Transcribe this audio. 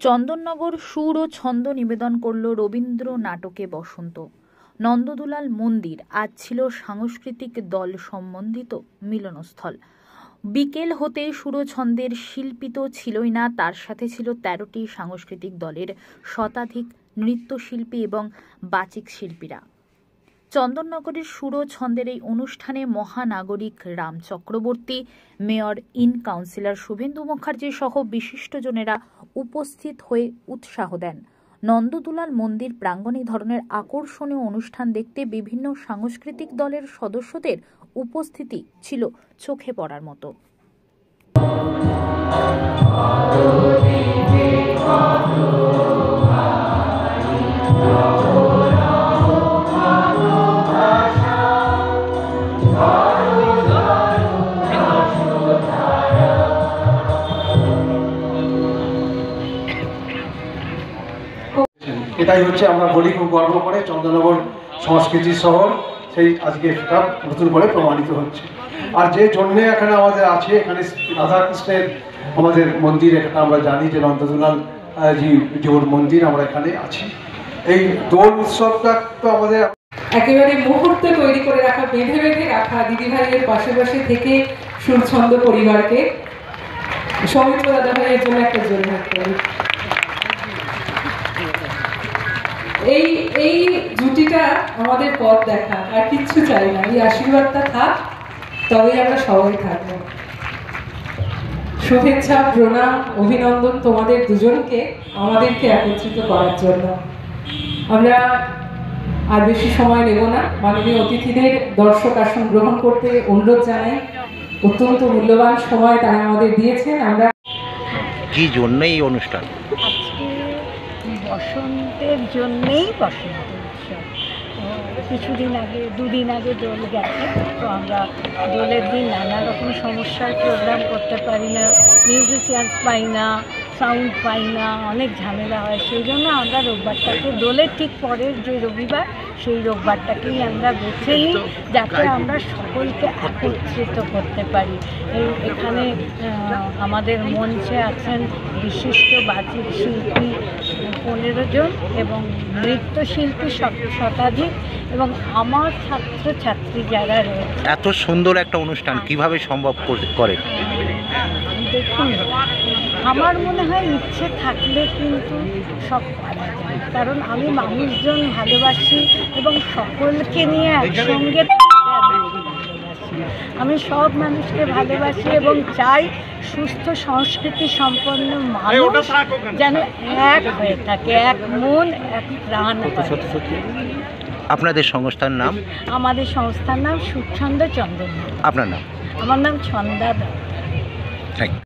চন্দননগর সুর ও ছন্দ নিবেদন করল রবীন্দ্র নাটকে বসন্ত। নন্দদুলাল মন্দির আজ ছিল সাংস্কৃতিক দল সম্বন্ধিত মিলনস্থল। বিকেল হতে সুর ও ছন্দের শিল্পী তো ছিলই না, তার সাথে ছিল ১৩টি সাংস্কৃতিক দলের শতাধিক নৃত্যশিল্পী এবং বাচিক শিল্পীরা। চন্দননগরের সুর ও ছন্দের এই অনুষ্ঠানে মহানাগরিক Ram Chakraborty, mayor in councillor Suvendu Mukherjee সহ বিশিষ্টজনেরা উপস্থিত হয়ে উৎসাহ দেন। নন্দদুলাল মন্দির প্রাঙ্গণে ধরনের আকর্ষণীয় অনুষ্ঠান দেখতে বিভিন্ন সাংস্কৃতিক দলের সদস্যদের উপস্থিতি ছিল চোখে পড়ার মতো। এটাই হচ্ছে আমরা বলি খুব গর্ব করে চন্দননগর সংস্কৃতির শহর, সেই আজকে সেটা নতুন করে প্রমাণিত হচ্ছে। আর যে জন্যে এখানে আমাদের আছে, এখানে রাধাকৃষ্ণের আমাদের মন্দির, এখানে আমরা জানি যে নন্দদুলাল জিউর মন্দির, আমরা এখানে আছি। এই দোল উৎসবটা তো আমাদের একেবারে মুহূর্তে তৈরি করে রাখা, বেঁধে বেঁধে রাখা দিদিভাইয়ের পাশে পাশে থেকে সুরছন্দ পরিবারকে সৌমিত্র দাদা ভাইয়ের জন্য একটা জোর হাত। এই জুটিটা আমাদের পথ দেখা, আর কিচ্ছু চাই না, এই আশীর্বাদটা থাক, তবেই আমরা সবাই থাকবো। শুভেচ্ছা, প্রণাম, অভিনন্দন তোমাদের দুজনকে আমাদেরকে একত্রিত করার জন্য। আমরা আর বেশি সময় নেব না, মাননীয় অতিথিদের দর্শক আসন গ্রহণ করতে অনুরোধ জানাই। অত্যন্ত মূল্যবান সময় তারা আমাদের দিয়েছেন। আমরা কি জন্য এই অনুষ্ঠান? বসন্তের জন্যেই বসন্ত উৎসব। কিছুদিন আগে, দুদিন আগে দোল গেছে, তো আমরা দোলের দিন নানা রকম সমস্যার প্রোগ্রাম করতে পারি না, মিউজিশিয়ানস পাই না, সাউন্ড পাই না, অনেক ঝামেলা হয়। সেই জন্য আমরা রোববারটাকে, দোলের ঠিক পরের যে রবিবার, সেই রোববারটাকেই আমরা বেছে নিই, যাতে আমরা সকলকে একত্রিত করতে পারি। এখানে আমাদের মঞ্চে আছেন বিশিষ্ট বাচিক শিল্পী 15 জন এবং নৃত্যশিল্পী শতাধিক, এবং আমার ছাত্রছাত্রী যারা রয়েছে। এত সুন্দর একটা অনুষ্ঠান কিভাবে সম্ভব করেন? দেখুন, আমার মনে হয় ইচ্ছে থাকলে কিন্তু সব পারা যায়, কারণ আমি মানুষজন ভালোবাসি এবং সকলকে নিয়ে একসঙ্গে আমি সব মানুষকে ভালোবাসি এবং চাই সুস্থ সংস্কৃতি সম্পন্ন মানুষ যেন এক হয়ে থাকে, এক মন, এক প্রাণ। আপনাদের সংস্থার নাম? আমাদের সংস্থার নাম সুরছন্দ চন্দন। আপনার নাম? আমার নাম ছন্দা দত্ত। Thank you.